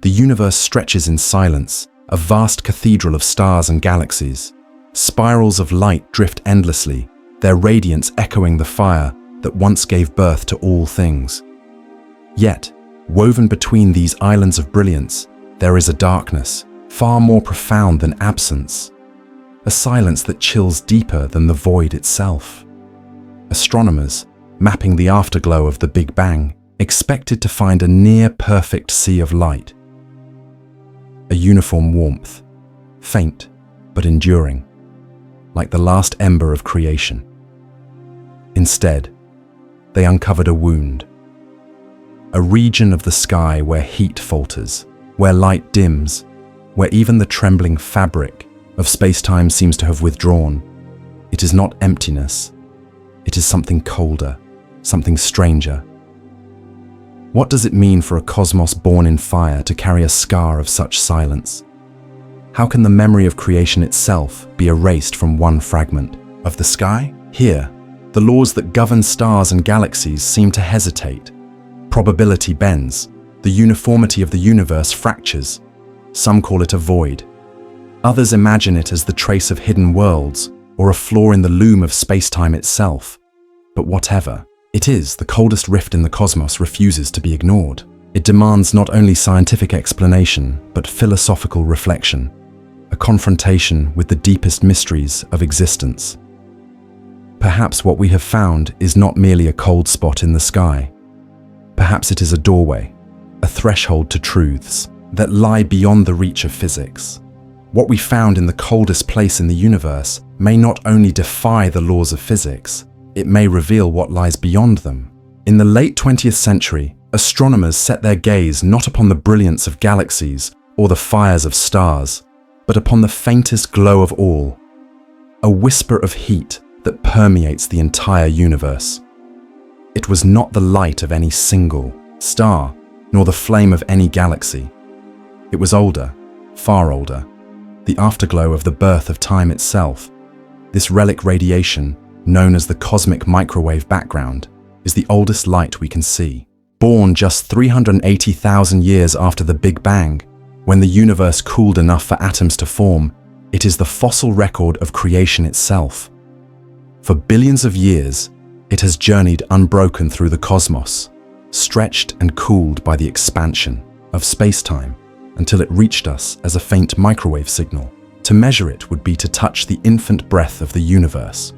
The universe stretches in silence, a vast cathedral of stars and galaxies. Spirals of light drift endlessly, their radiance echoing the fire that once gave birth to all things. Yet, woven between these islands of brilliance, there is a darkness, far more profound than absence. A silence that chills deeper than the void itself. Astronomers, mapping the afterglow of the Big Bang, expected to find a near-perfect sea of light. A uniform warmth, faint but enduring, like the last ember of creation. Instead, they uncovered a wound. A region of the sky where heat falters, where light dims, where even the trembling fabric of space-time seems to have withdrawn. It is not emptiness. It is something colder, something stranger. What does it mean for a cosmos born in fire to carry a scar of such silence? How can the memory of creation itself be erased from one fragment of the sky? Here, the laws that govern stars and galaxies seem to hesitate. Probability bends. The uniformity of the universe fractures. Some call it a void. Others imagine it as the trace of hidden worlds or a flaw in the loom of space-time itself. But whatever it is, the coldest rift in the cosmos refuses to be ignored. It demands not only scientific explanation, but philosophical reflection, a confrontation with the deepest mysteries of existence. Perhaps what we have found is not merely a cold spot in the sky. Perhaps it is a doorway, a threshold to truths that lie beyond the reach of physics. What we found in the coldest place in the universe may not only defy the laws of physics, it may reveal what lies beyond them. In the late 20th century, astronomers set their gaze not upon the brilliance of galaxies or the fires of stars, but upon the faintest glow of all, a whisper of heat that permeates the entire universe. It was not the light of any single star, nor the flame of any galaxy. It was older, far older, the afterglow of the birth of time itself. This relic radiation, known as the cosmic microwave background, is the oldest light we can see. Born just 380,000 years after the Big Bang, when the universe cooled enough for atoms to form, it is the fossil record of creation itself. For billions of years, it has journeyed unbroken through the cosmos, stretched and cooled by the expansion of space-time, until it reached us as a faint microwave signal. To measure it would be to touch the infant breath of the universe.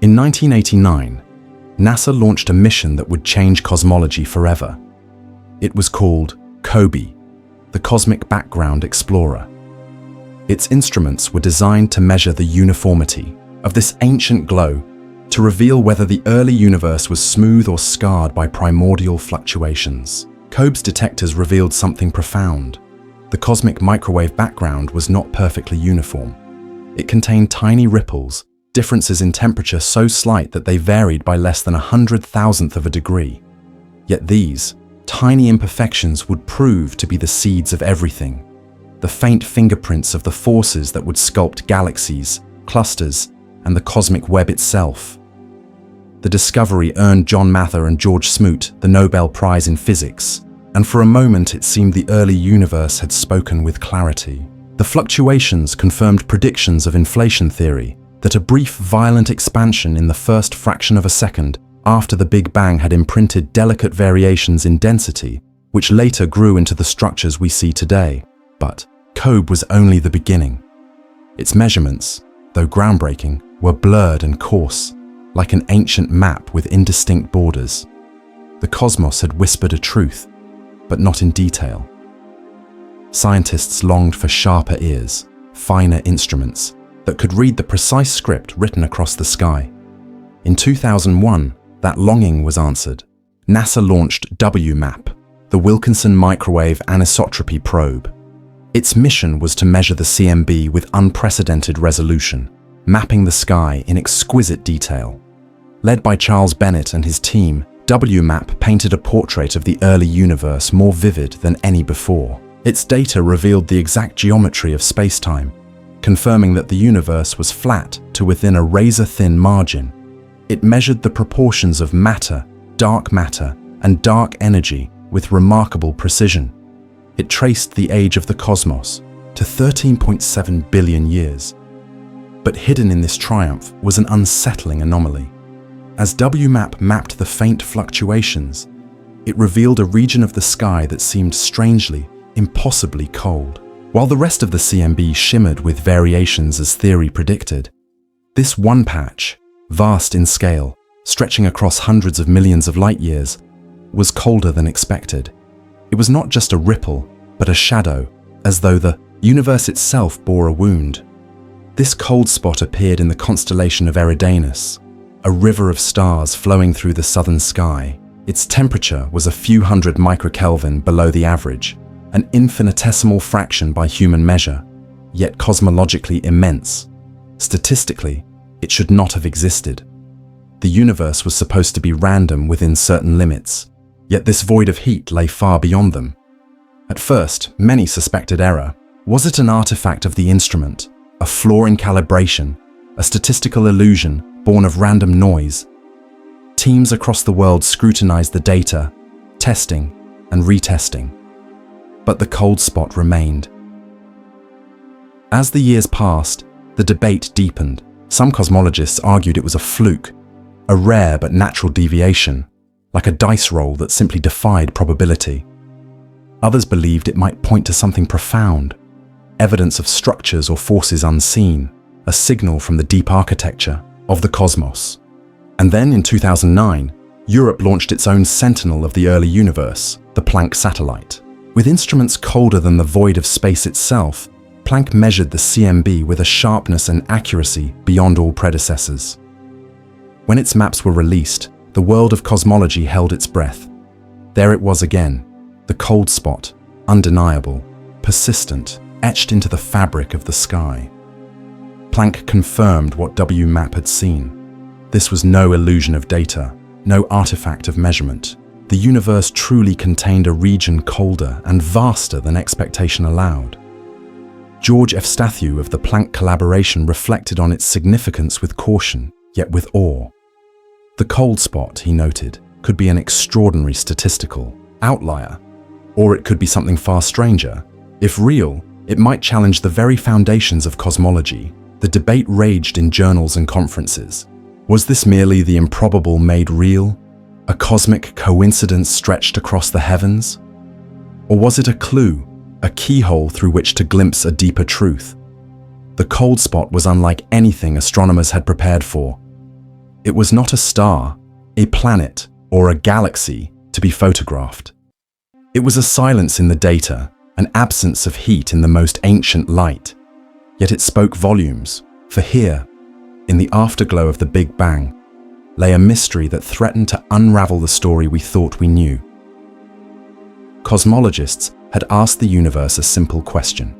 In 1989, NASA launched a mission that would change cosmology forever. It was called COBE, the Cosmic Background Explorer. Its instruments were designed to measure the uniformity of this ancient glow, to reveal whether the early universe was smooth or scarred by primordial fluctuations. COBE's detectors revealed something profound. The cosmic microwave background was not perfectly uniform. It contained tiny ripples, differences in temperature so slight that they varied by less than 100,000th of a degree. Yet these tiny imperfections would prove to be the seeds of everything, the faint fingerprints of the forces that would sculpt galaxies, clusters, and the cosmic web itself. The discovery earned John Mather and George Smoot the Nobel Prize in Physics, and for a moment it seemed the early universe had spoken with clarity. The fluctuations confirmed predictions of inflation theory, that a brief violent expansion in the first fraction of a second after the Big Bang had imprinted delicate variations in density, which later grew into the structures we see today. But COBE was only the beginning. Its measurements, though groundbreaking, were blurred and coarse, like an ancient map with indistinct borders. The cosmos had whispered a truth, but not in detail. Scientists longed for sharper ears, finer instruments that could read the precise script written across the sky. In 2001, that longing was answered. NASA launched WMAP, the Wilkinson Microwave Anisotropy Probe. Its mission was to measure the CMB with unprecedented resolution, mapping the sky in exquisite detail. Led by Charles Bennett and his team, WMAP painted a portrait of the early universe more vivid than any before. Its data revealed the exact geometry of space-time, confirming that the universe was flat to within a razor-thin margin. It measured the proportions of matter, and dark energy with remarkable precision. It traced the age of the cosmos to 13.7 billion years. But hidden in this triumph was an unsettling anomaly. As WMAP mapped the faint fluctuations, it revealed a region of the sky that seemed strangely, impossibly cold. While the rest of the CMB shimmered with variations as theory predicted, this one patch, vast in scale, stretching across hundreds of millions of light years, was colder than expected. It was not just a ripple, but a shadow, as though the universe itself bore a wound. This cold spot appeared in the constellation of Eridanus, a river of stars flowing through the southern sky. Its temperature was a few hundred microkelvin below the average, an infinitesimal fraction by human measure, yet cosmologically immense. Statistically, it should not have existed. The universe was supposed to be random within certain limits, yet this void of heat lay far beyond them. At first, many suspected error. Was it an artifact of the instrument, a flaw in calibration, a statistical illusion born of random noise? Teams across the world scrutinized the data, testing and retesting. But the cold spot remained. As the years passed, the debate deepened. Some cosmologists argued it was a fluke, a rare but natural deviation, like a dice roll that simply defied probability. Others believed it might point to something profound, evidence of structures or forces unseen, a signal from the deep architecture of the cosmos. And then in 2009, Europe launched its own sentinel of the early universe, the Planck satellite. With instruments colder than the void of space itself, Planck measured the CMB with a sharpness and accuracy beyond all predecessors. When its maps were released, the world of cosmology held its breath. There it was again, the cold spot, undeniable, persistent, etched into the fabric of the sky. Planck confirmed what WMAP had seen. This was no illusion of data, no artifact of measurement. The universe truly contained a region colder and vaster than expectation allowed. George Efstathiou of the Planck collaboration reflected on its significance with caution, yet with awe. The cold spot, he noted, could be an extraordinary statistical outlier, or it could be something far stranger. If real, it might challenge the very foundations of cosmology. The debate raged in journals and conferences. Was this merely the improbable made real? A cosmic coincidence stretched across the heavens? Or was it a clue, a keyhole through which to glimpse a deeper truth? The cold spot was unlike anything astronomers had prepared for. It was not a star, a planet, or a galaxy to be photographed. It was a silence in the data, an absence of heat in the most ancient light. Yet it spoke volumes, for here, in the afterglow of the Big Bang, lay a mystery that threatened to unravel the story we thought we knew. Cosmologists had asked the universe a simple question.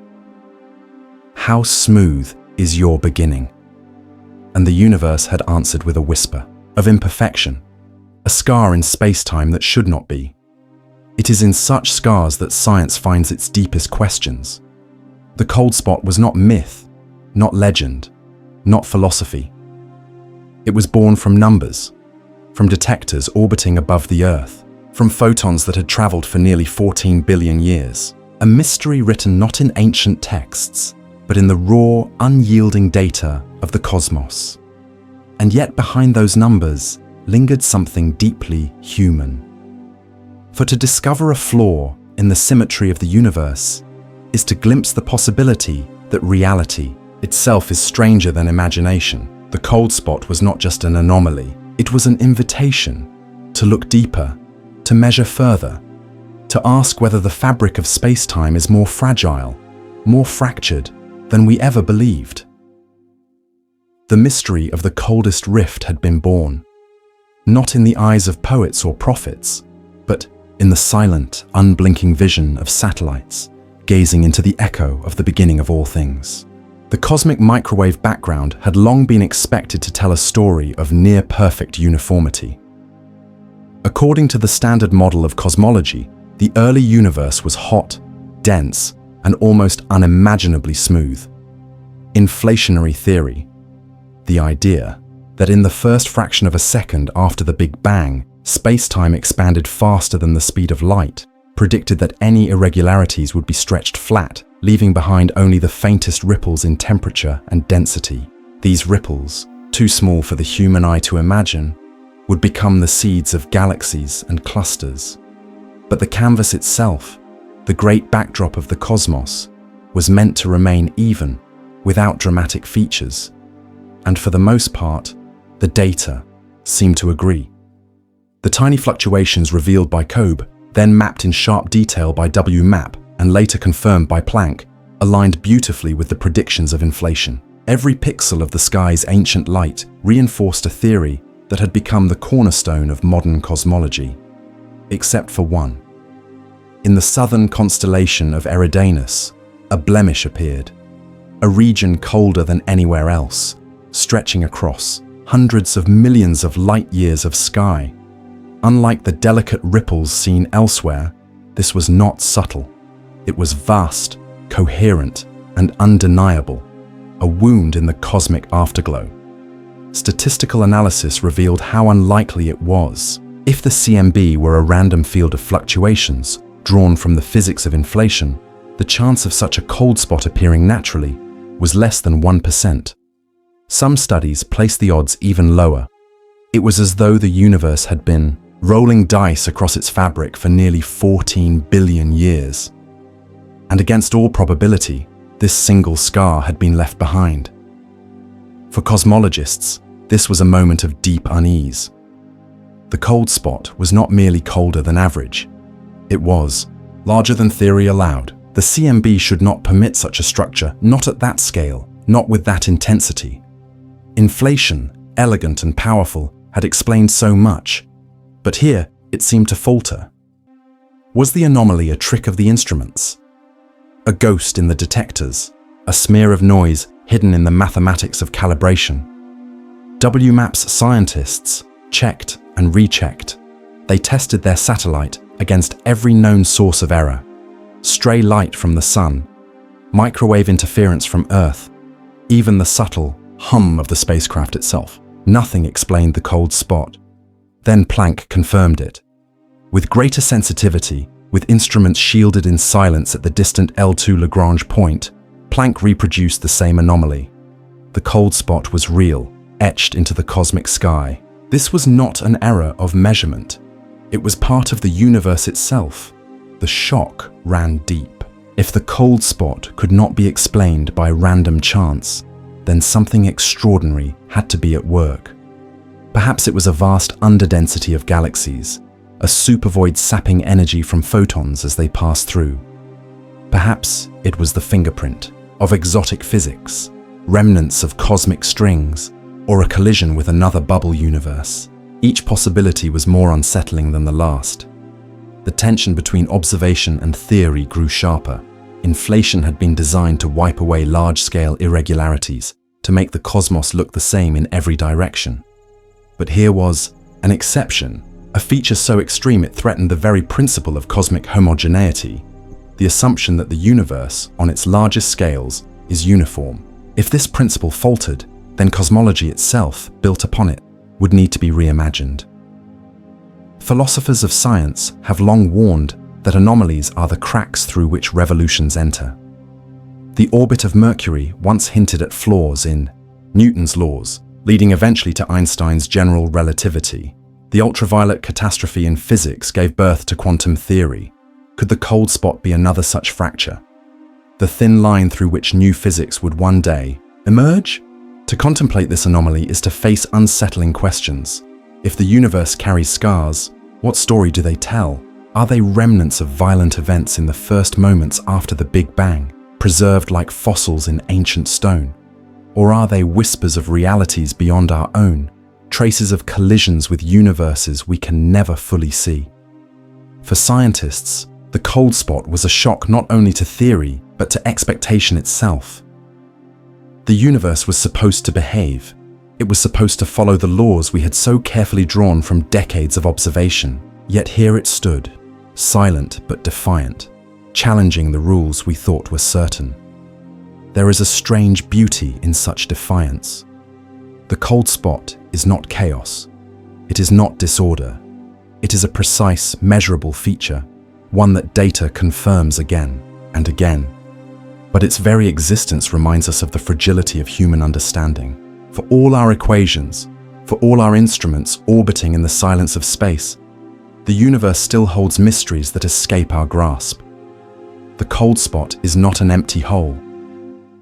How smooth is your beginning? And the universe had answered with a whisper of imperfection, a scar in space-time that should not be. It is in such scars that science finds its deepest questions. The cold spot was not myth, not legend, not philosophy. It was born from numbers, from detectors orbiting above the Earth, from photons that had traveled for nearly 14 billion years. A mystery written not in ancient texts, but in the raw, unyielding data of the cosmos. And yet behind those numbers lingered something deeply human. For to discover a flaw in the symmetry of the universe is to glimpse the possibility that reality itself is stranger than imagination. The cold spot was not just an anomaly, it was an invitation to look deeper, to measure further, to ask whether the fabric of space-time is more fragile, more fractured than we ever believed. The mystery of the coldest rift had been born, not in the eyes of poets or prophets, but in the silent, unblinking vision of satellites, gazing into the echo of the beginning of all things. The cosmic microwave background had long been expected to tell a story of near-perfect uniformity. According to the standard model of cosmology, the early universe was hot, dense, and almost unimaginably smooth. Inflationary theory, the idea that in the first fraction of a second after the Big Bang, space-time expanded faster than the speed of light, predicted that any irregularities would be stretched flat, leaving behind only the faintest ripples in temperature and density. These ripples, too small for the human eye to imagine, would become the seeds of galaxies and clusters. But the canvas itself, the great backdrop of the cosmos, was meant to remain even, without dramatic features. And for the most part, the data seemed to agree. The tiny fluctuations revealed by COBE, then mapped in sharp detail by WMAP and later confirmed by Planck, aligned beautifully with the predictions of inflation. Every pixel of the sky's ancient light reinforced a theory that had become the cornerstone of modern cosmology, except for one. In the southern constellation of Eridanus, a blemish appeared, a region colder than anywhere else, stretching across hundreds of millions of light years of sky. Unlike the delicate ripples seen elsewhere, this was not subtle. It was vast, coherent, and undeniable, a wound in the cosmic afterglow. Statistical analysis revealed how unlikely it was. If the CMB were a random field of fluctuations drawn from the physics of inflation, the chance of such a cold spot appearing naturally was less than 1%. Some studies placed the odds even lower. It was as though the universe had been rolling dice across its fabric for nearly 14 billion years. And against all probability, this single scar had been left behind. For cosmologists, this was a moment of deep unease. The cold spot was not merely colder than average. It was larger than theory allowed. The CMB should not permit such a structure, not at that scale, not with that intensity. Inflation, elegant and powerful, had explained so much, but here it seemed to falter. Was the anomaly a trick of the instruments? A ghost in the detectors, a smear of noise hidden in the mathematics of calibration? WMAP's scientists checked and rechecked. They tested their satellite against every known source of error: stray light from the sun, microwave interference from Earth, even the subtle hum of the spacecraft itself. Nothing explained the cold spot. Then Planck confirmed it. With greater sensitivity, with instruments shielded in silence at the distant L2 Lagrange point, Planck reproduced the same anomaly. The cold spot was real, etched into the cosmic sky. This was not an error of measurement. It was part of the universe itself. The shock ran deep. If the cold spot could not be explained by random chance, then something extraordinary had to be at work. Perhaps it was a vast underdensity of galaxies, a supervoid sapping energy from photons as they pass through. Perhaps it was the fingerprint of exotic physics, remnants of cosmic strings, or a collision with another bubble universe. Each possibility was more unsettling than the last. The tension between observation and theory grew sharper. Inflation had been designed to wipe away large-scale irregularities, to make the cosmos look the same in every direction. But here was an exception, a feature so extreme it threatened the very principle of cosmic homogeneity, the assumption that the universe, on its largest scales, is uniform. If this principle faltered, then cosmology itself, built upon it, would need to be reimagined. Philosophers of science have long warned that anomalies are the cracks through which revolutions enter. The orbit of Mercury once hinted at flaws in Newton's laws, leading eventually to Einstein's general relativity. The ultraviolet catastrophe in physics gave birth to quantum theory. Could the cold spot be another such fracture? The thin line through which new physics would one day emerge? To contemplate this anomaly is to face unsettling questions. If the universe carries scars, what story do they tell? Are they remnants of violent events in the first moments after the Big Bang, preserved like fossils in ancient stone? Or are they whispers of realities beyond our own, traces of collisions with universes we can never fully see? For scientists, the cold spot was a shock not only to theory, but to expectation itself. The universe was supposed to behave. It was supposed to follow the laws we had so carefully drawn from decades of observation. Yet here it stood, silent but defiant, challenging the rules we thought were certain. There is a strange beauty in such defiance. The cold spot is not chaos. It is not disorder. It is a precise, measurable feature, one that data confirms again and again. But its very existence reminds us of the fragility of human understanding. For all our equations, for all our instruments orbiting in the silence of space, the universe still holds mysteries that escape our grasp. The cold spot is not an empty hole.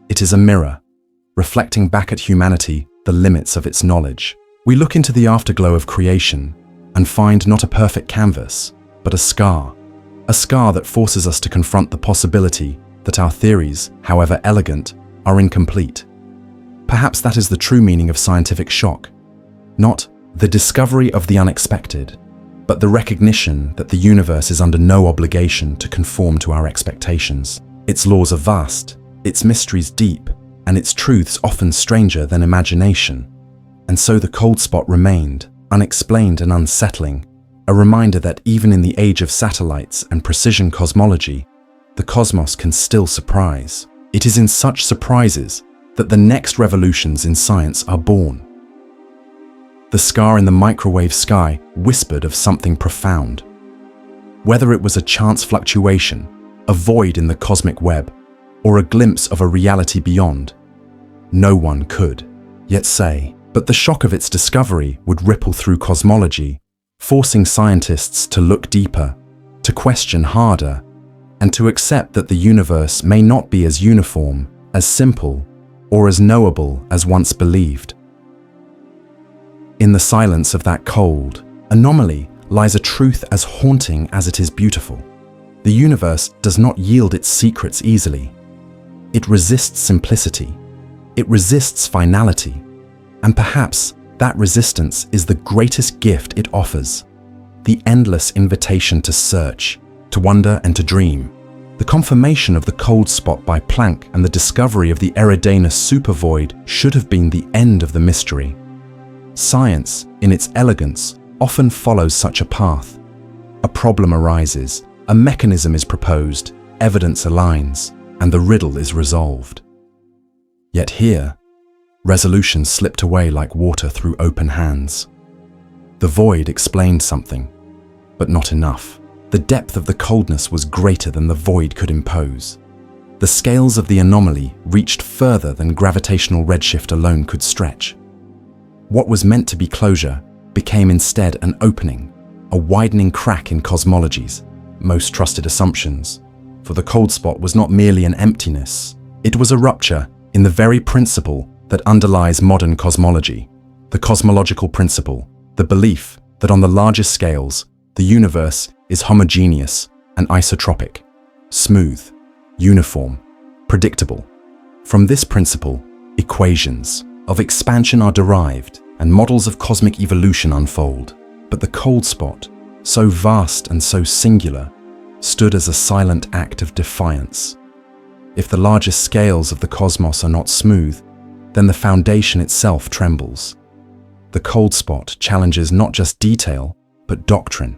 It is a mirror, reflecting back at humanity the limits of its knowledge. We look into the afterglow of creation and find not a perfect canvas, but a scar that forces us to confront the possibility that our theories, however elegant, are incomplete. Perhaps that is the true meaning of scientific shock, not the discovery of the unexpected, but the recognition that the universe is under no obligation to conform to our expectations. Its laws are vast, its mysteries deep, and its truths often stranger than imagination. And so the cold spot remained, unexplained and unsettling, a reminder that even in the age of satellites and precision cosmology, the cosmos can still surprise. It is in such surprises that the next revolutions in science are born. The scar in the microwave sky whispered of something profound. Whether it was a chance fluctuation, a void in the cosmic web, or a glimpse of a reality beyond, no one could yet say. But the shock of its discovery would ripple through cosmology, forcing scientists to look deeper, to question harder, and to accept that the universe may not be as uniform, as simple, or as knowable as once believed. In the silence of that cold anomaly lies a truth as haunting as it is beautiful. The universe does not yield its secrets easily. It resists simplicity. It resists finality. And perhaps that resistance is the greatest gift it offers, the endless invitation to search, to wonder and to dream. The confirmation of the cold spot by Planck and the discovery of the Eridanus supervoid should have been the end of the mystery. Science, in its elegance, often follows such a path. A problem arises, a mechanism is proposed, evidence aligns, and the riddle is resolved. Yet here, resolution slipped away like water through open hands. The void explained something, but not enough. The depth of the coldness was greater than the void could impose. The scales of the anomaly reached further than gravitational redshift alone could stretch. What was meant to be closure became instead an opening, a widening crack in cosmology's most trusted assumptions. For the cold spot was not merely an emptiness, it was a rupture in the very principle that underlies modern cosmology, the cosmological principle, the belief that on the largest scales, the universe is homogeneous and isotropic, smooth, uniform, predictable. From this principle, equations of expansion are derived and models of cosmic evolution unfold. But the cold spot, so vast and so singular, stood as a silent act of defiance. If the largest scales of the cosmos are not smooth, then the foundation itself trembles. The cold spot challenges not just detail, but doctrine.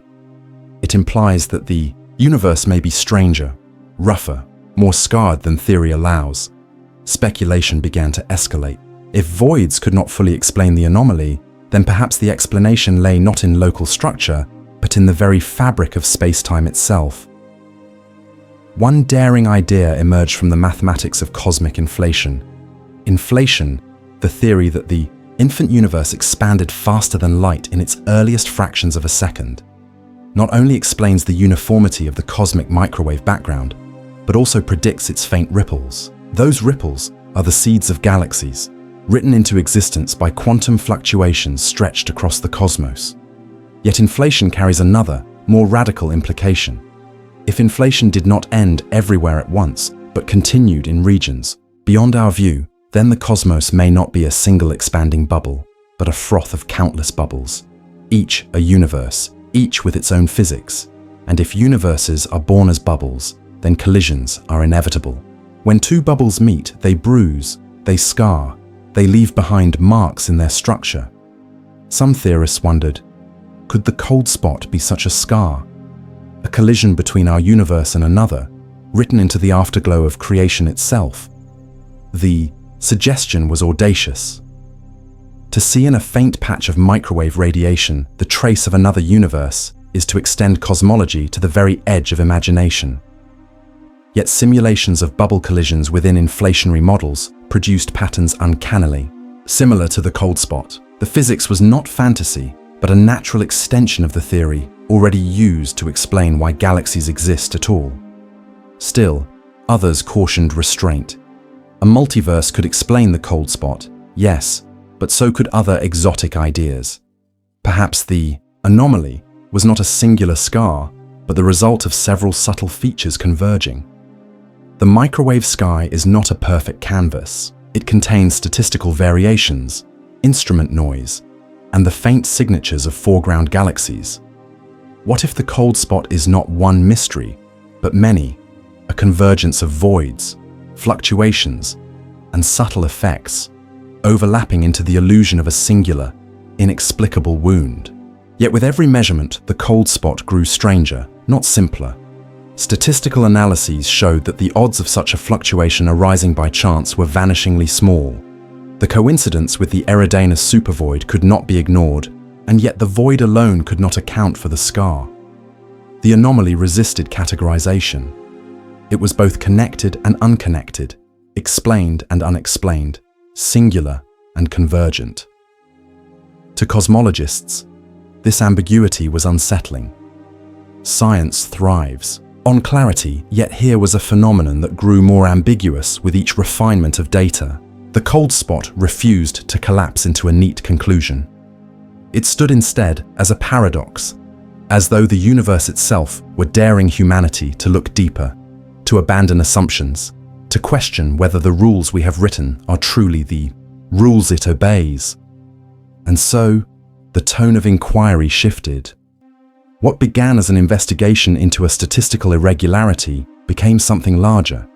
It implies that the universe may be stranger, rougher, more scarred than theory allows. Speculation began to escalate. If voids could not fully explain the anomaly, then perhaps the explanation lay not in local structure, but in the very fabric of spacetime itself. One daring idea emerged from the mathematics of cosmic inflation. Inflation, the theory that the infant universe expanded faster than light in its earliest fractions of a second, not only explains the uniformity of the cosmic microwave background, but also predicts its faint ripples. Those ripples are the seeds of galaxies, written into existence by quantum fluctuations stretched across the cosmos. Yet inflation carries another, more radical implication. If inflation did not end everywhere at once, but continued in regions beyond our view, then the cosmos may not be a single expanding bubble, but a froth of countless bubbles, each a universe, each with its own physics. And if universes are born as bubbles, then collisions are inevitable. When two bubbles meet, they bruise, they scar, they leave behind marks in their structure. Some theorists wondered, could the cold spot be such a scar? A collision between our universe and another, written into the afterglow of creation itself? The suggestion was audacious. To see in a faint patch of microwave radiation the trace of another universe is to extend cosmology to the very edge of imagination. Yet simulations of bubble collisions within inflationary models produced patterns uncannily. Similar to the cold spot, the physics was not fantasy, but a natural extension of the theory already used to explain why galaxies exist at all. Still, others cautioned restraint. A multiverse could explain the cold spot, yes, but so could other exotic ideas. Perhaps the anomaly was not a singular scar, but the result of several subtle features converging. The microwave sky is not a perfect canvas. It contains statistical variations, instrument noise, and the faint signatures of foreground galaxies. What if the cold spot is not one mystery, but many, a convergence of voids, fluctuations, and subtle effects, overlapping into the illusion of a singular, inexplicable wound? Yet with every measurement, the cold spot grew stranger, not simpler. Statistical analyses showed that the odds of such a fluctuation arising by chance were vanishingly small. The coincidence with the Eridanus supervoid could not be ignored, and yet the void alone could not account for the scar. The anomaly resisted categorization. It was both connected and unconnected, explained and unexplained, singular and convergent. To cosmologists, this ambiguity was unsettling. Science thrives on clarity, yet here was a phenomenon that grew more ambiguous with each refinement of data. The cold spot refused to collapse into a neat conclusion. It stood instead as a paradox, as though the universe itself were daring humanity to look deeper, to abandon assumptions, to question whether the rules we have written are truly the rules it obeys. And so, the tone of inquiry shifted. What began as an investigation into a statistical irregularity became something larger,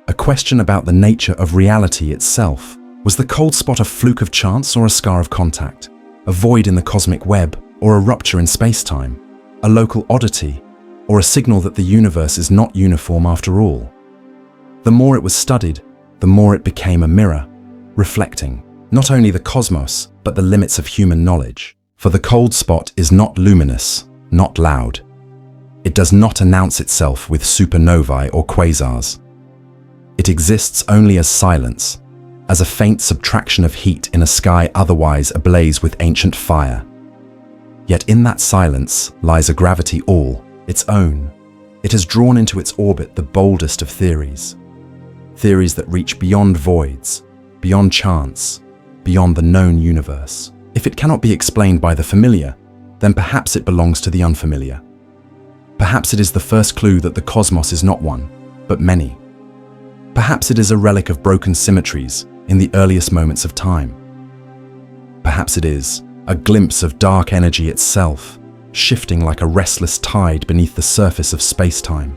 a question about the nature of reality itself. Was the cold spot a fluke of chance or a scar of contact? A void in the cosmic web or a rupture in space-time? A local oddity or a signal that the universe is not uniform after all? The more it was studied, the more it became a mirror, reflecting not only the cosmos, but the limits of human knowledge. For the cold spot is not luminous, not loud. It does not announce itself with supernovae or quasars. It exists only as silence, as a faint subtraction of heat in a sky otherwise ablaze with ancient fire. Yet in that silence lies a gravity all its own. It has drawn into its orbit the boldest of theories. Theories that reach beyond voids, beyond chance, beyond the known universe. If it cannot be explained by the familiar, then perhaps it belongs to the unfamiliar. Perhaps it is the first clue that the cosmos is not one, but many. Perhaps it is a relic of broken symmetries in the earliest moments of time. Perhaps it is a glimpse of dark energy itself, shifting like a restless tide beneath the surface of space-time.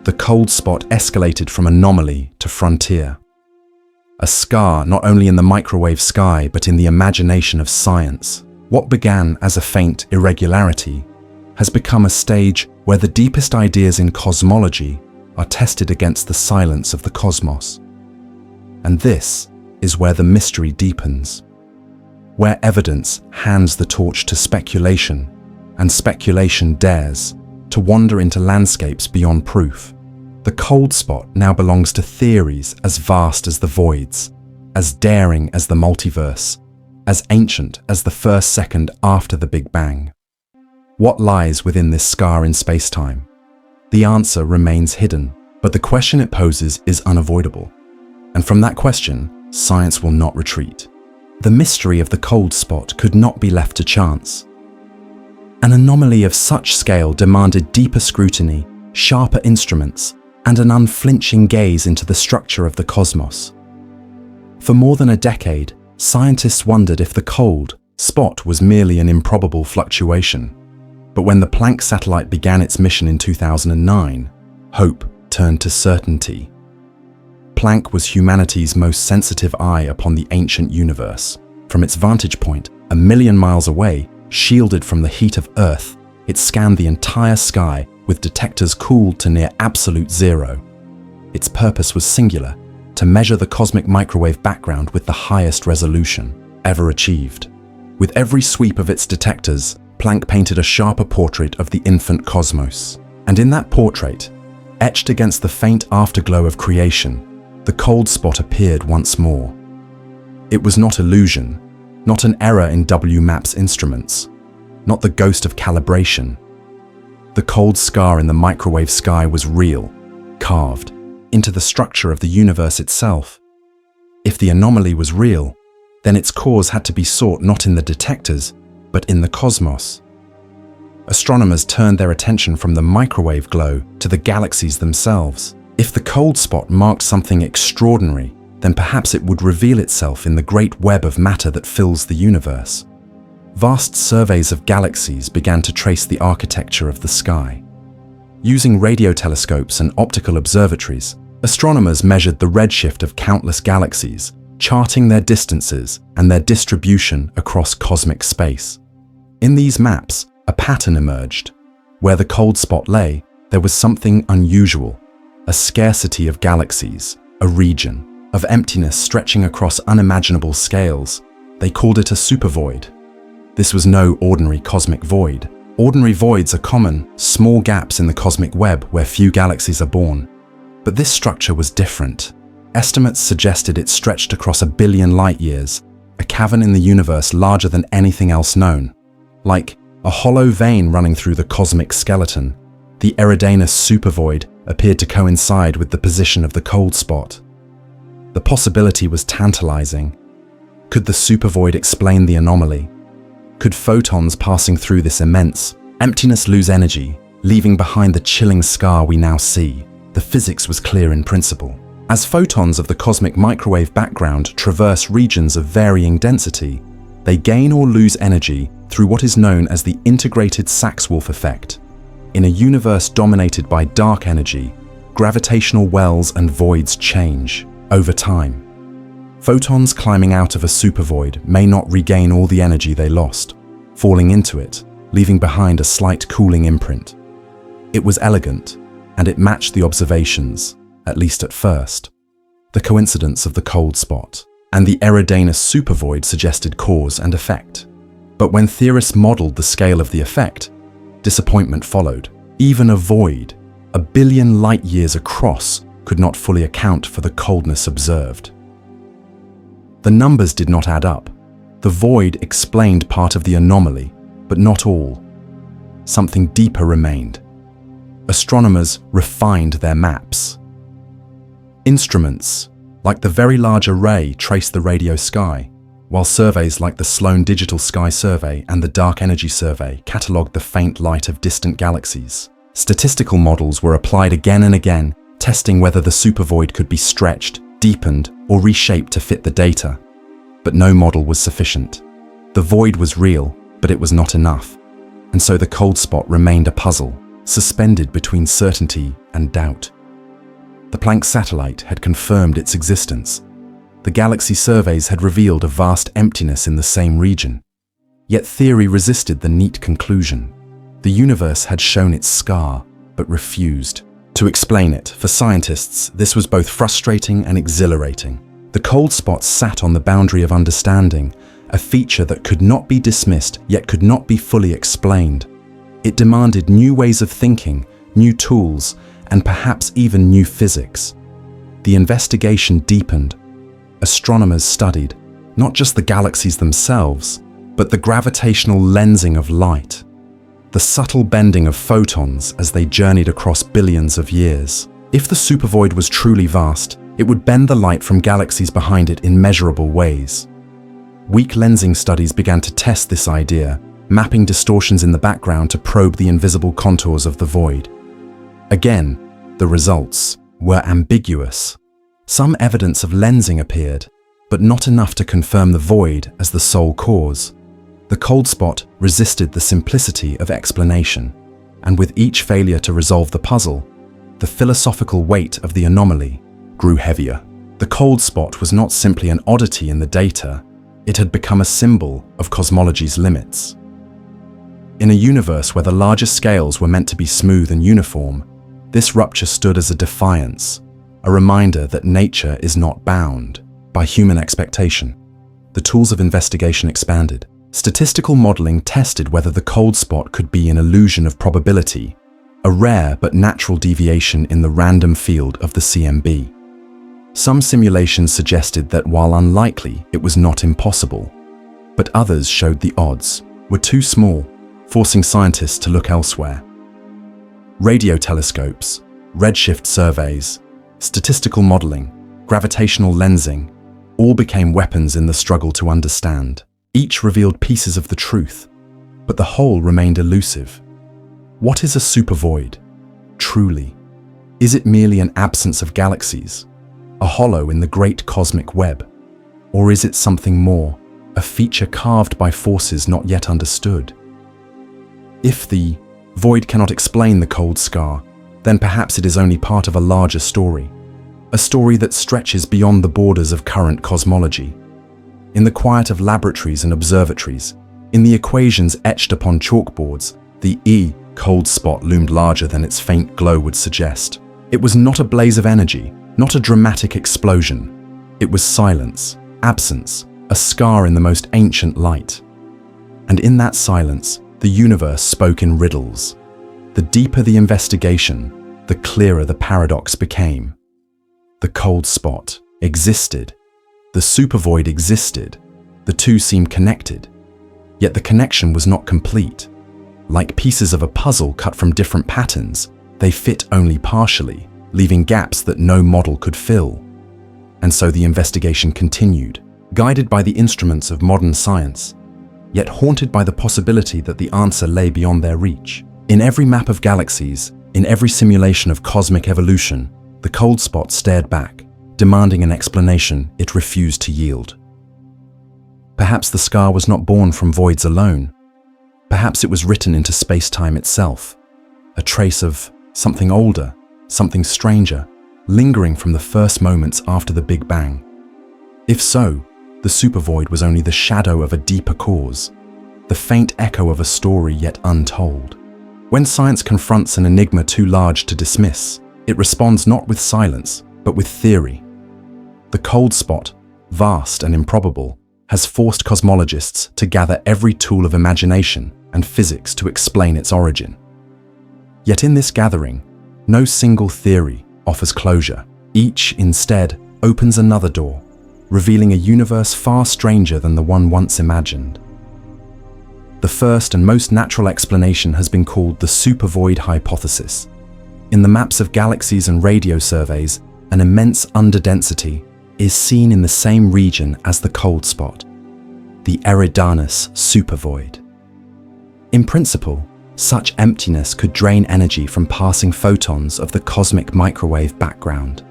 The cold spot escalated from anomaly to frontier. A scar not only in the microwave sky, but in the imagination of science. What began as a faint irregularity has become a stage where the deepest ideas in cosmology are tested against the silence of the cosmos. And this is where the mystery deepens, where evidence hands the torch to speculation, and speculation dares to wander into landscapes beyond proof. The cold spot now belongs to theories as vast as the voids, as daring as the multiverse, as ancient as the first second after the Big Bang. What lies within this scar in space-time? The answer remains hidden, but the question it poses is unavoidable. And from that question, science will not retreat. The mystery of the cold spot could not be left to chance. An anomaly of such scale demanded deeper scrutiny, sharper instruments, and an unflinching gaze into the structure of the cosmos. For more than a decade, scientists wondered if the cold spot was merely an improbable fluctuation. But when the Planck satellite began its mission in 2009, hope turned to certainty. Planck was humanity's most sensitive eye upon the ancient universe. From its vantage point, 1 million miles away, shielded from the heat of Earth, it scanned the entire sky with detectors cooled to near absolute zero. Its purpose was singular: to measure the cosmic microwave background with the highest resolution ever achieved. With every sweep of its detectors, Planck painted a sharper portrait of the infant cosmos. And in that portrait, etched against the faint afterglow of creation, the cold spot appeared once more. It was not illusion, not an error in WMAP's instruments, not the ghost of calibration. The cold scar in the microwave sky was real, carved into the structure of the universe itself. If the anomaly was real, then its cause had to be sought not in the detectors, but in the cosmos. Astronomers turned their attention from the microwave glow to the galaxies themselves. If the cold spot marked something extraordinary, then perhaps it would reveal itself in the great web of matter that fills the universe. Vast surveys of galaxies began to trace the architecture of the sky. Using radio telescopes and optical observatories, astronomers measured the redshift of countless galaxies, charting their distances and their distribution across cosmic space. In these maps, a pattern emerged. Where the cold spot lay, there was something unusual, a scarcity of galaxies, a region of emptiness stretching across unimaginable scales. They called it a supervoid. This was no ordinary cosmic void. Ordinary voids are common, small gaps in the cosmic web where few galaxies are born. But this structure was different. Estimates suggested it stretched across 1 billion light-years, a cavern in the universe larger than anything else known. Like a hollow vein running through the cosmic skeleton, the Eridanus supervoid appeared to coincide with the position of the cold spot. The possibility was tantalizing. Could the supervoid explain the anomaly? Could photons passing through this immense emptiness lose energy, leaving behind the chilling scar we now see? The physics was clear in principle. As photons of the cosmic microwave background traverse regions of varying density, they gain or lose energy through what is known as the integrated Sachs-Wolf effect. In a universe dominated by dark energy, gravitational wells and voids change over time. Photons climbing out of a supervoid may not regain all the energy they lost, falling into it, leaving behind a slight cooling imprint. It was elegant, and it matched the observations, at least at first. The coincidence of the cold spot and the Eridanus supervoid suggested cause and effect. But when theorists modeled the scale of the effect, disappointment followed. Even a void, 1 billion light-years across, could not fully account for the coldness observed. The numbers did not add up. The void explained part of the anomaly, but not all. Something deeper remained. Astronomers refined their maps. Instruments, like the Very Large Array, traced the radio sky, while surveys like the Sloan Digital Sky Survey and the Dark Energy Survey catalogued the faint light of distant galaxies. Statistical models were applied again and again, testing whether the supervoid could be stretched, deepened, or reshaped to fit the data. But no model was sufficient. The void was real, but it was not enough. And so the cold spot remained a puzzle, suspended between certainty and doubt. The Planck satellite had confirmed its existence. The galaxy surveys had revealed a vast emptiness in the same region. Yet theory resisted the neat conclusion. The universe had shown its scar, but refused to explain it. For scientists, this was both frustrating and exhilarating. The cold spot sat on the boundary of understanding, a feature that could not be dismissed, yet could not be fully explained. It demanded new ways of thinking, new tools, and perhaps even new physics. The investigation deepened. Astronomers studied not just the galaxies themselves, but the gravitational lensing of light, the subtle bending of photons as they journeyed across billions of years. If the supervoid was truly vast, it would bend the light from galaxies behind it in measurable ways. Weak lensing studies began to test this idea, mapping distortions in the background to probe the invisible contours of the void. Again, the results were ambiguous. Some evidence of lensing appeared, but not enough to confirm the void as the sole cause. The cold spot resisted the simplicity of explanation, and with each failure to resolve the puzzle, the philosophical weight of the anomaly grew heavier. The cold spot was not simply an oddity in the data, it had become a symbol of cosmology's limits. In a universe where the larger scales were meant to be smooth and uniform, this rupture stood as a defiance, a reminder that nature is not bound by human expectation. The tools of investigation expanded. Statistical modeling tested whether the cold spot could be an illusion of probability, a rare but natural deviation in the random field of the CMB. Some simulations suggested that while unlikely, it was not impossible, but others showed the odds were too small, forcing scientists to look elsewhere. Radio telescopes, redshift surveys, statistical modeling, gravitational lensing, all became weapons in the struggle to understand. Each revealed pieces of the truth, but the whole remained elusive. What is a supervoid, truly? Is it merely an absence of galaxies, a hollow in the great cosmic web? Or is it something more, a feature carved by forces not yet understood? If the void cannot explain the cold scar, then perhaps it is only part of a larger story, a story that stretches beyond the borders of current cosmology. In the quiet of laboratories and observatories, in the equations etched upon chalkboards, the cold spot loomed larger than its faint glow would suggest. It was not a blaze of energy, not a dramatic explosion. It was silence, absence, a scar in the most ancient light. And in that silence, the universe spoke in riddles. The deeper the investigation, the clearer the paradox became. The cold spot existed. The supervoid existed. The two seemed connected. Yet the connection was not complete. Like pieces of a puzzle cut from different patterns, they fit only partially, leaving gaps that no model could fill. And so the investigation continued, guided by the instruments of modern science, yet haunted by the possibility that the answer lay beyond their reach. In every map of galaxies, in every simulation of cosmic evolution, the cold spot stared back, demanding an explanation it refused to yield. Perhaps the scar was not born from voids alone. Perhaps it was written into space-time itself, a trace of something older, something stranger, lingering from the first moments after the Big Bang. If so, the supervoid was only the shadow of a deeper cause, the faint echo of a story yet untold. When science confronts an enigma too large to dismiss, it responds not with silence, but with theory. The cold spot, vast and improbable, has forced cosmologists to gather every tool of imagination and physics to explain its origin. Yet in this gathering, no single theory offers closure. Each, instead, opens another door, revealing a universe far stranger than the one once imagined. The first and most natural explanation has been called the supervoid hypothesis. In the maps of galaxies and radio surveys, an immense underdensity is seen in the same region as the cold spot, the Eridanus supervoid. In principle, such emptiness could drain energy from passing photons of the cosmic microwave background.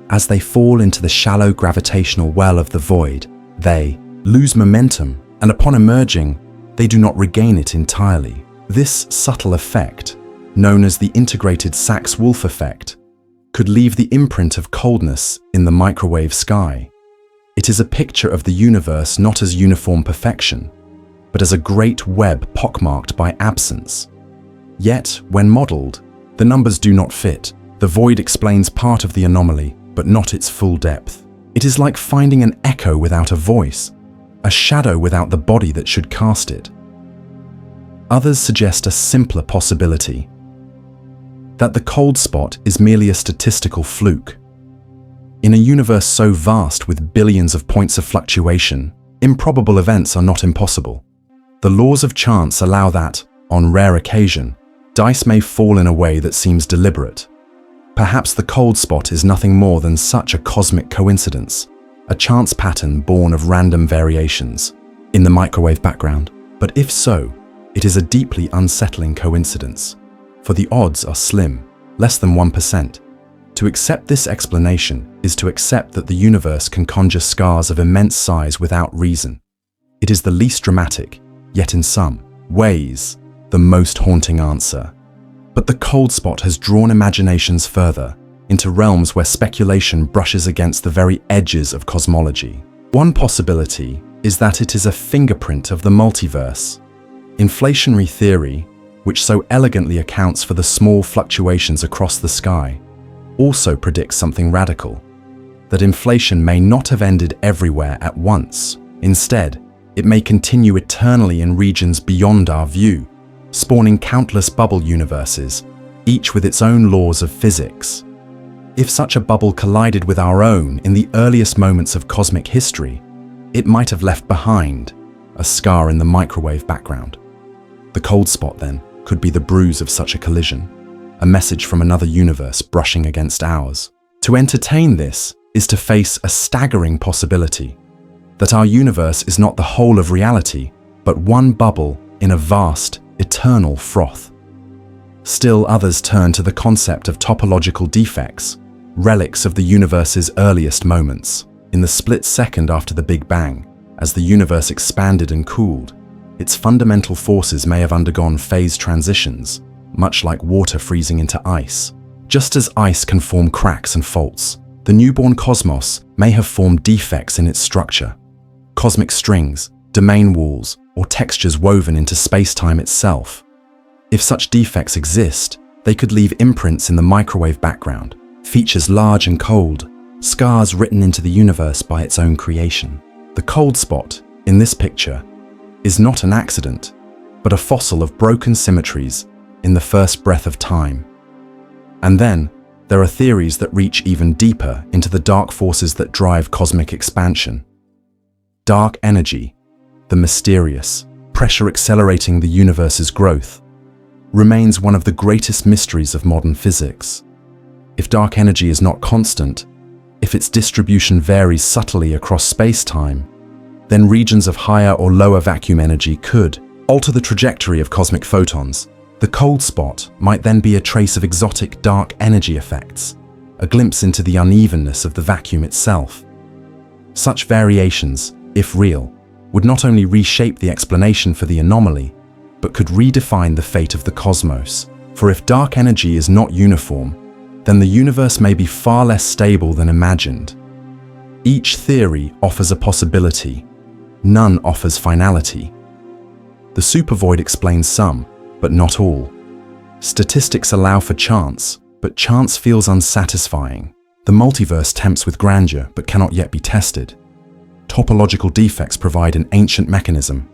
As they fall into the shallow gravitational well of the void, they lose momentum, and upon emerging, they do not regain it entirely. This subtle effect, known as the integrated Sachs-Wolfe effect, could leave the imprint of coldness in the microwave sky. It is a picture of the universe not as uniform perfection, but as a great web pockmarked by absence. Yet, when modeled, the numbers do not fit. The void explains part of the anomaly, but not its full depth. It is like finding an echo without a voice, a shadow without the body that should cast it. Others suggest a simpler possibility, that the cold spot is merely a statistical fluke. In a universe so vast with billions of points of fluctuation, improbable events are not impossible. The laws of chance allow that, on rare occasion, dice may fall in a way that seems deliberate. Perhaps the cold spot is nothing more than such a cosmic coincidence, a chance pattern born of random variations in the microwave background. But if so, it is a deeply unsettling coincidence, for the odds are slim, less than 1%. To accept this explanation is to accept that the universe can conjure scars of immense size without reason. It is the least dramatic, yet in some ways, the most haunting answer. But the cold spot has drawn imaginations further, into realms where speculation brushes against the very edges of cosmology. One possibility is that it is a fingerprint of the multiverse. Inflationary theory, which so elegantly accounts for the small fluctuations across the sky, also predicts something radical, that inflation may not have ended everywhere at once. Instead, it may continue eternally in regions beyond our view, spawning countless bubble universes, each with its own laws of physics. If such a bubble collided with our own in the earliest moments of cosmic history, it might have left behind a scar in the microwave background. The cold spot, then, could be the bruise of such a collision, a message from another universe brushing against ours. To entertain this is to face a staggering possibility that our universe is not the whole of reality, but one bubble in a vast, eternal froth. Still others turn to the concept of topological defects, relics of the universe's earliest moments. In the split second after the Big Bang, as the universe expanded and cooled, its fundamental forces may have undergone phase transitions, much like water freezing into ice. Just as ice can form cracks and faults, the newborn cosmos may have formed defects in its structure. Cosmic strings, domain walls, or textures woven into space-time itself. If such defects exist, they could leave imprints in the microwave background, features large and cold, scars written into the universe by its own creation. The cold spot, in this picture, is not an accident, but a fossil of broken symmetries in the first breath of time. And then, there are theories that reach even deeper into the dark forces that drive cosmic expansion. Dark energy, the mysterious, pressure accelerating the universe's growth, remains one of the greatest mysteries of modern physics. If dark energy is not constant, if its distribution varies subtly across space-time, then regions of higher or lower vacuum energy could alter the trajectory of cosmic photons. The cold spot might then be a trace of exotic dark energy effects, a glimpse into the unevenness of the vacuum itself. Such variations, if real, would not only reshape the explanation for the anomaly, but could redefine the fate of the cosmos. For if dark energy is not uniform, then the universe may be far less stable than imagined. Each theory offers a possibility, none offers finality. The Supervoid explains some, but not all. Statistics allow for chance, but chance feels unsatisfying. The multiverse tempts with grandeur, but cannot yet be tested. Topological defects provide an ancient mechanism,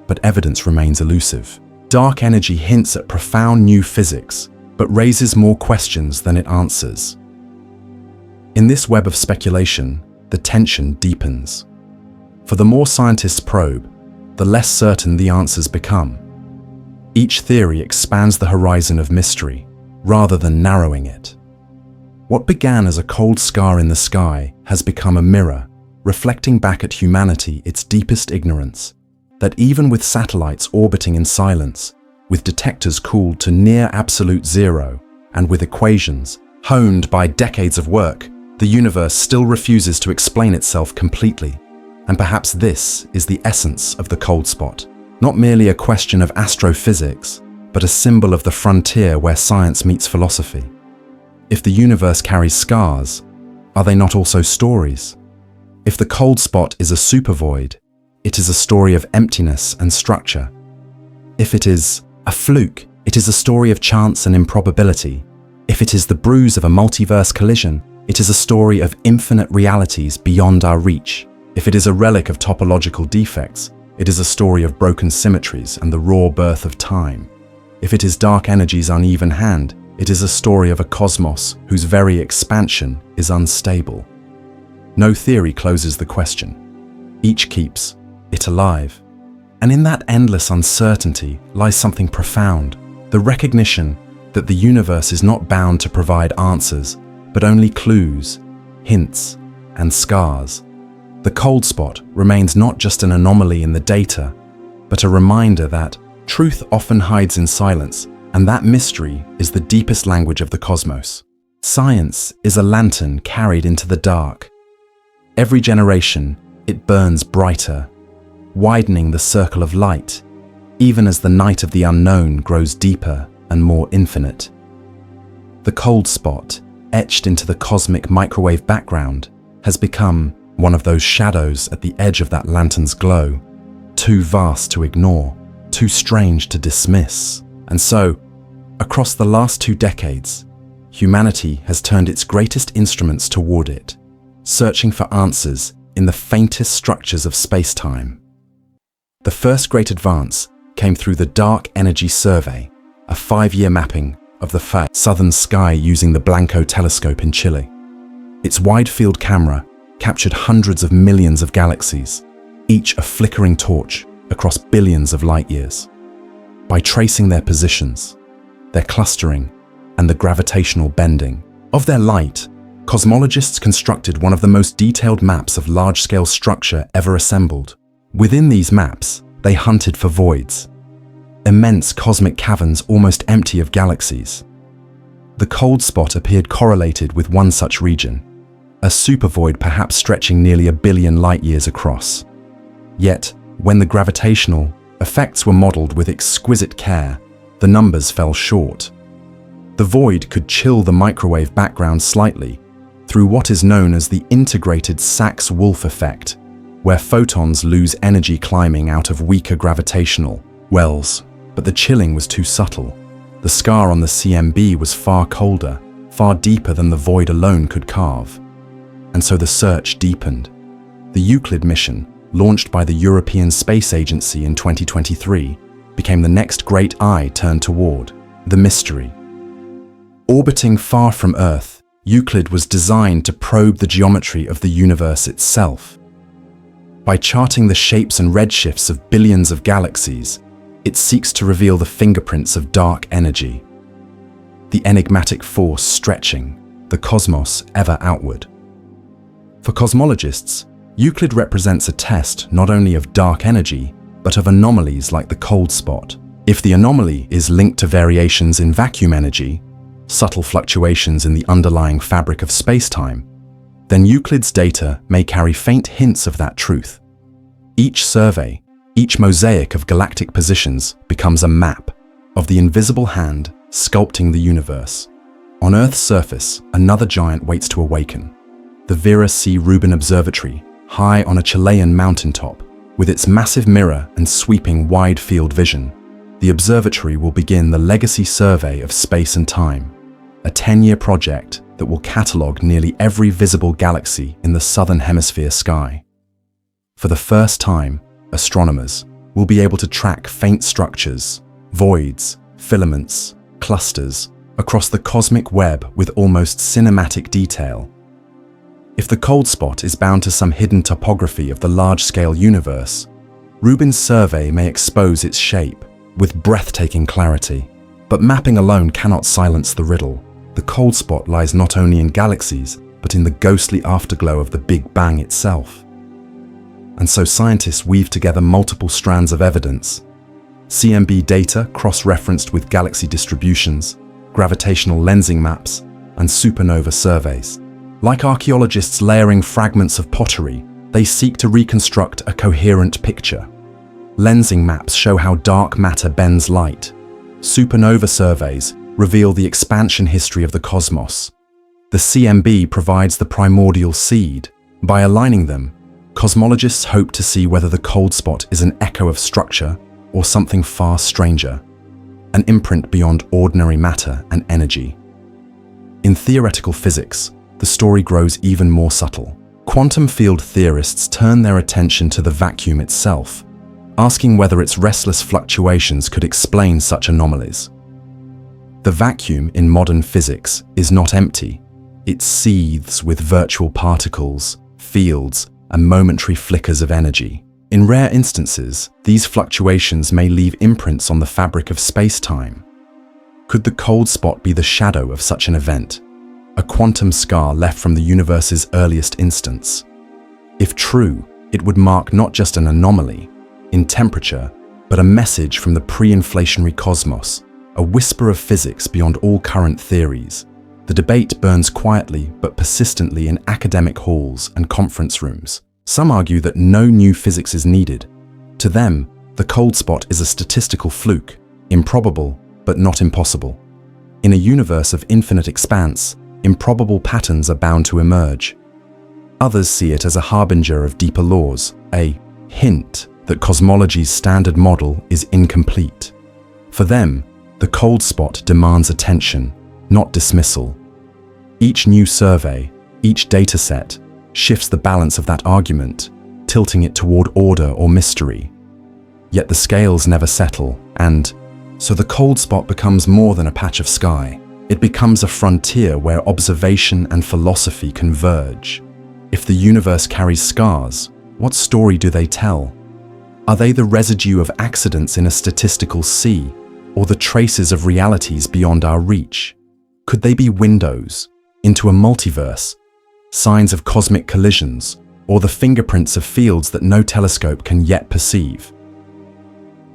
but evidence remains elusive. Dark energy hints at profound new physics, but raises more questions than it answers. In this web of speculation, the tension deepens. For the more scientists probe, the less certain the answers become. Each theory expands the horizon of mystery, rather than narrowing it. What began as a cold scar in the sky has become a mirror, reflecting back at humanity its deepest ignorance, that even with satellites orbiting in silence, with detectors cooled to near absolute zero, and with equations honed by decades of work, the universe still refuses to explain itself completely. And perhaps this is the essence of the cold spot, not merely a question of astrophysics, but a symbol of the frontier where science meets philosophy. If the universe carries scars, are they not also stories? If the cold spot is a supervoid, it is a story of emptiness and structure. If it is a fluke, it is a story of chance and improbability. If it is the bruise of a multiverse collision, it is a story of infinite realities beyond our reach. If it is a relic of topological defects, it is a story of broken symmetries and the raw birth of time. If it is dark energy's uneven hand, it is a story of a cosmos whose very expansion is unstable. No theory closes the question. Each keeps it alive. And in that endless uncertainty lies something profound, the recognition that the universe is not bound to provide answers, but only clues, hints, and scars. The cold spot remains not just an anomaly in the data, but a reminder that truth often hides in silence, and that mystery is the deepest language of the cosmos. Science is a lantern carried into the dark. Every generation, it burns brighter, widening the circle of light, even as the night of the unknown grows deeper and more infinite. The cold spot, etched into the cosmic microwave background, has become one of those shadows at the edge of that lantern's glow, too vast to ignore, too strange to dismiss. And so, across the last 2 decades, humanity has turned its greatest instruments toward it, searching for answers in the faintest structures of space-time. The first great advance came through the Dark Energy Survey, a 5-year mapping of the southern sky using the Blanco telescope in Chile. Its wide-field camera captured hundreds of millions of galaxies, each a flickering torch across billions of light-years. By tracing their positions, their clustering, and the gravitational bending of their light, cosmologists constructed one of the most detailed maps of large-scale structure ever assembled. Within these maps, they hunted for voids, immense cosmic caverns almost empty of galaxies. The cold spot appeared correlated with one such region, a supervoid perhaps stretching nearly 1 billion light-years across. Yet, when the gravitational effects were modeled with exquisite care, the numbers fell short. The void could chill the microwave background slightly through what is known as the integrated Sachs-Wolf effect, where photons lose energy climbing out of weaker gravitational wells. But the chilling was too subtle. The scar on the CMB was far colder, far deeper than the void alone could carve. And so the search deepened. The Euclid mission, launched by the European Space Agency in 2023, became the next great eye turned toward the mystery. Orbiting far from Earth, Euclid was designed to probe the geometry of the universe itself. By charting the shapes and redshifts of billions of galaxies, it seeks to reveal the fingerprints of dark energy, the enigmatic force stretching the cosmos ever outward. For cosmologists, Euclid represents a test not only of dark energy, but of anomalies like the cold spot. If the anomaly is linked to variations in vacuum energy, subtle fluctuations in the underlying fabric of spacetime, then Euclid's data may carry faint hints of that truth. Each survey, each mosaic of galactic positions becomes a map of the invisible hand sculpting the universe. On Earth's surface, another giant waits to awaken. The Vera C. Rubin Observatory, high on a Chilean mountaintop, with its massive mirror and sweeping wide-field vision, the observatory will begin the legacy survey of space and time, a 10-year project that will catalogue nearly every visible galaxy in the southern hemisphere sky. For the first time, astronomers will be able to track faint structures, voids, filaments, clusters across the cosmic web with almost cinematic detail. If the cold spot is bound to some hidden topography of the large-scale universe, Rubin's survey may expose its shape with breathtaking clarity. But mapping alone cannot silence the riddle. The cold spot lies not only in galaxies, but in the ghostly afterglow of the Big Bang itself. And so scientists weave together multiple strands of evidence. CMB data cross-referenced with galaxy distributions, gravitational lensing maps, and supernova surveys. Like archaeologists layering fragments of pottery, they seek to reconstruct a coherent picture. Lensing maps show how dark matter bends light. Supernova surveys reveal the expansion history of the cosmos. The CMB provides the primordial seed. By aligning them, cosmologists hope to see whether the cold spot is an echo of structure or something far stranger, an imprint beyond ordinary matter and energy. In theoretical physics, the story grows even more subtle. Quantum field theorists turn their attention to the vacuum itself, asking whether its restless fluctuations could explain such anomalies. The vacuum in modern physics is not empty. It seethes with virtual particles, fields, and momentary flickers of energy. In rare instances, these fluctuations may leave imprints on the fabric of space-time. Could the cold spot be the shadow of such an event? A quantum scar left from the universe's earliest instance? If true, it would mark not just an anomaly in temperature, but a message from the pre-inflationary cosmos, a whisper of physics beyond all current theories. The debate burns quietly but persistently in academic halls and conference rooms. Some argue that no new physics is needed. To them, the cold spot is a statistical fluke, improbable but not impossible. In a universe of infinite expanse, improbable patterns are bound to emerge. Others see it as a harbinger of deeper laws, a hint that cosmology's standard model is incomplete. For them, the cold spot demands attention, not dismissal. Each new survey, each dataset, shifts the balance of that argument, tilting it toward order or mystery. Yet the scales never settle, and so the cold spot becomes more than a patch of sky. It becomes a frontier where observation and philosophy converge. If the universe carries scars, what story do they tell? Are they the residue of accidents in a statistical sea, or the traces of realities beyond our reach? Could they be windows into a multiverse, signs of cosmic collisions, or the fingerprints of fields that no telescope can yet perceive?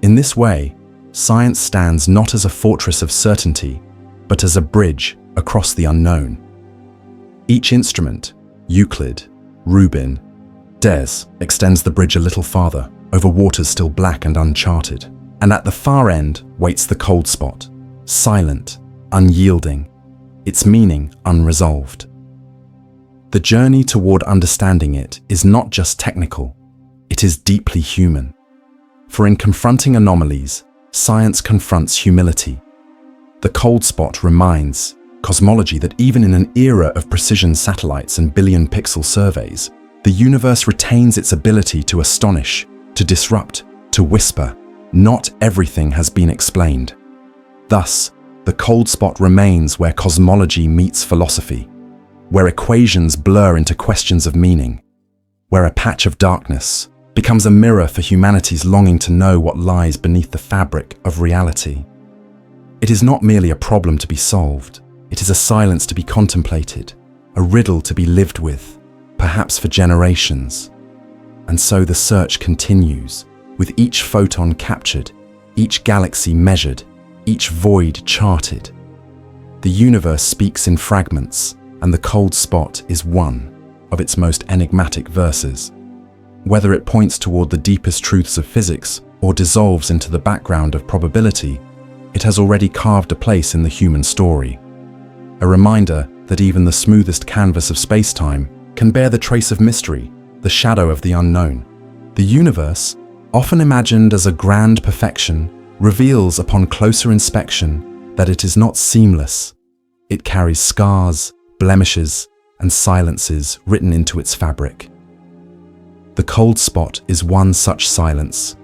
In this way, science stands not as a fortress of certainty, but as a bridge across the unknown. Each instrument, Euclid, Rubin, Des, extends the bridge a little farther, over waters still black and uncharted. And at the far end waits the cold spot, silent, unyielding, its meaning unresolved. The journey toward understanding it is not just technical, it is deeply human. For in confronting anomalies, science confronts humility. The cold spot reminds cosmology that even in an era of precision satellites and billion-pixel surveys, the universe retains its ability to astonish, to disrupt, to whisper. Not everything has been explained. Thus, the cold spot remains where cosmology meets philosophy, where equations blur into questions of meaning, where a patch of darkness becomes a mirror for humanity's longing to know what lies beneath the fabric of reality. It is not merely a problem to be solved, it is a silence to be contemplated, a riddle to be lived with, perhaps for generations. And so the search continues, with each photon captured, each galaxy measured, each void charted. The universe speaks in fragments, and the cold spot is one of its most enigmatic verses. Whether it points toward the deepest truths of physics or dissolves into the background of probability, it has already carved a place in the human story. A reminder that even the smoothest canvas of space-time can bear the trace of mystery, the shadow of the unknown. The universe, often imagined as a grand perfection, reveals upon closer inspection that it is not seamless. It carries scars, blemishes, and silences written into its fabric. The cold spot is one such silence,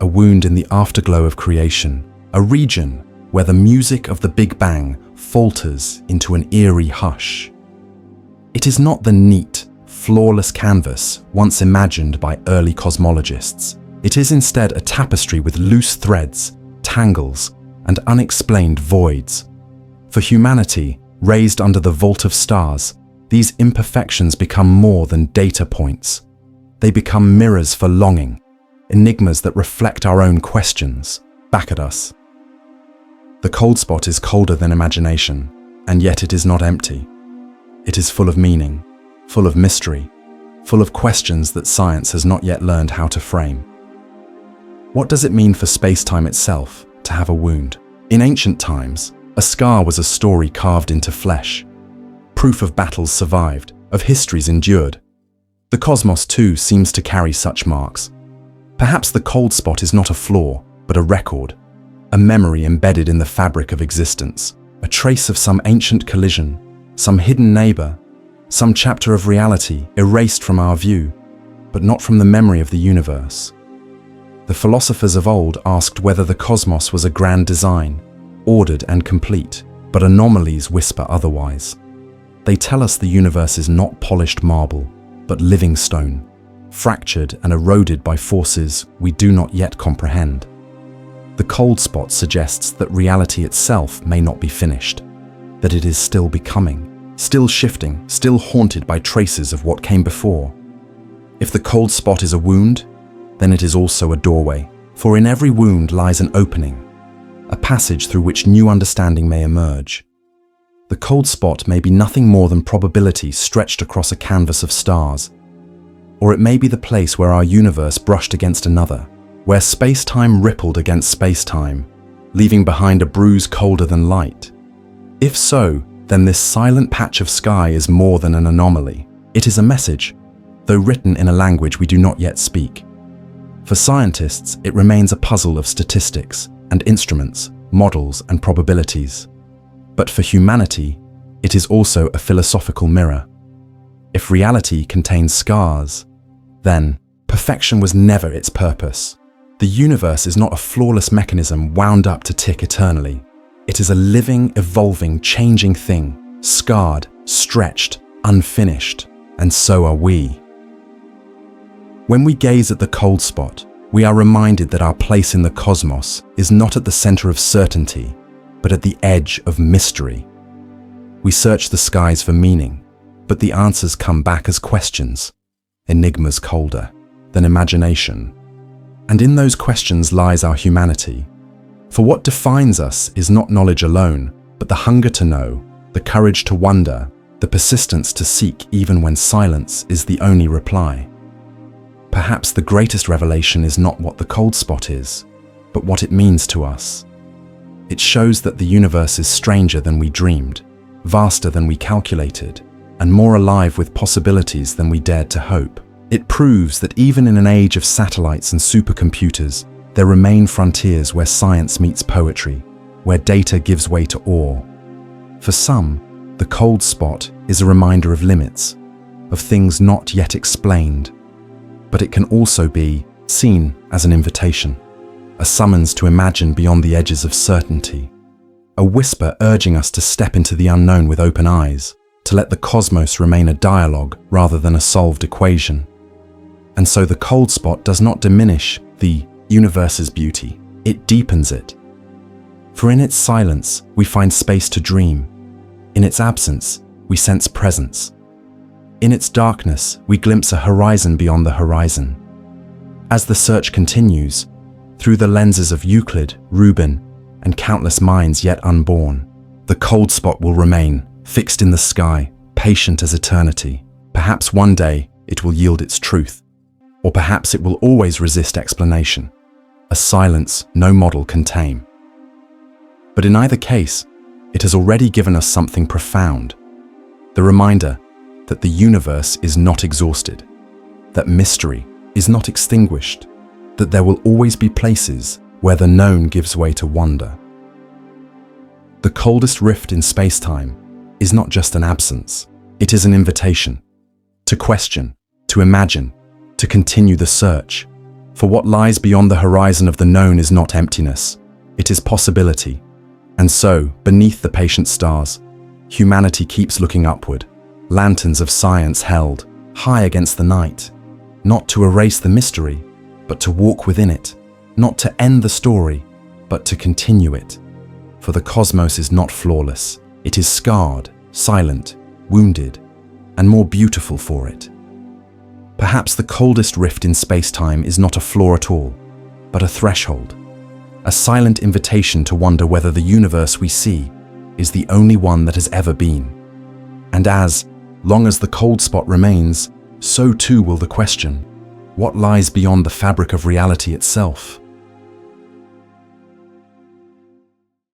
a wound in the afterglow of creation, a region where the music of the Big Bang falters into an eerie hush. It is not the neat, flawless canvas once imagined by early cosmologists. It is instead a tapestry with loose threads, tangles, and unexplained voids. For humanity, raised under the vault of stars, these imperfections become more than data points. They become mirrors for longing, enigmas that reflect our own questions back at us. The cold spot is colder than imagination, and yet it is not empty. It is full of meaning, full of mystery, full of questions that science has not yet learned how to frame. What does it mean for space-time itself to have a wound? In ancient times, a scar was a story carved into flesh, proof of battles survived, of histories endured. The cosmos too seems to carry such marks. Perhaps the cold spot is not a flaw, but a record, a memory embedded in the fabric of existence, a trace of some ancient collision, some hidden neighbor, some chapter of reality erased from our view, but not from the memory of the universe. The philosophers of old asked whether the cosmos was a grand design, ordered and complete, but anomalies whisper otherwise. They tell us the universe is not polished marble, but living stone, fractured and eroded by forces we do not yet comprehend. The cold spot suggests that reality itself may not be finished, that it is still becoming, still shifting, still haunted by traces of what came before. If the cold spot is a wound, then it is also a doorway, for in every wound lies an opening, a passage through which new understanding may emerge. The cold spot may be nothing more than probability stretched across a canvas of stars, or it may be the place where our universe brushed against another, where space-time rippled against space-time, leaving behind a bruise colder than light. If so, then this silent patch of sky is more than an anomaly. It is a message, though written in a language we do not yet speak. For scientists, it remains a puzzle of statistics and instruments, models and probabilities. But for humanity, it is also a philosophical mirror. If reality contains scars, then perfection was never its purpose. The universe is not a flawless mechanism wound up to tick eternally. It is a living, evolving, changing thing, scarred, stretched, unfinished, and so are we. When we gaze at the cold spot, we are reminded that our place in the cosmos is not at the center of certainty, but at the edge of mystery. We search the skies for meaning, but the answers come back as questions, enigmas colder than imagination. And in those questions lies our humanity. For what defines us is not knowledge alone, but the hunger to know, the courage to wonder, the persistence to seek even when silence is the only reply. Perhaps the greatest revelation is not what the cold spot is, but what it means to us. It shows that the universe is stranger than we dreamed, vaster than we calculated, and more alive with possibilities than we dared to hope. It proves that even in an age of satellites and supercomputers, there remain frontiers where science meets poetry, where data gives way to awe. For some, the cold spot is a reminder of limits, of things not yet explained. But it can also be seen as an invitation, a summons to imagine beyond the edges of certainty, a whisper urging us to step into the unknown with open eyes, to let the cosmos remain a dialogue rather than a solved equation. And so the cold spot does not diminish the universe's beauty, it deepens it. For in its silence, we find space to dream. In its absence, we sense presence. In its darkness, we glimpse a horizon beyond the horizon. As the search continues, through the lenses of Euclid, Rubin, and countless minds yet unborn, the cold spot will remain, fixed in the sky, patient as eternity. Perhaps one day it will yield its truth, or perhaps it will always resist explanation, a silence no model can tame. But in either case, it has already given us something profound, the reminder that the universe is not exhausted, that mystery is not extinguished, that there will always be places where the known gives way to wonder. The coldest rift in spacetime is not just an absence, it is an invitation to question, to imagine, to continue the search. For what lies beyond the horizon of the known is not emptiness, it is possibility. And so, beneath the patient stars, humanity keeps looking upward, lanterns of science held high against the night, not to erase the mystery, but to walk within it, not to end the story, but to continue it. For the cosmos is not flawless, it is scarred, silent, wounded, and more beautiful for it. Perhaps the coldest rift in spacetime is not a flaw at all, but a threshold, a silent invitation to wonder whether the universe we see is the only one that has ever been. And as long as the cold spot remains, so too will the question, what lies beyond the fabric of reality itself?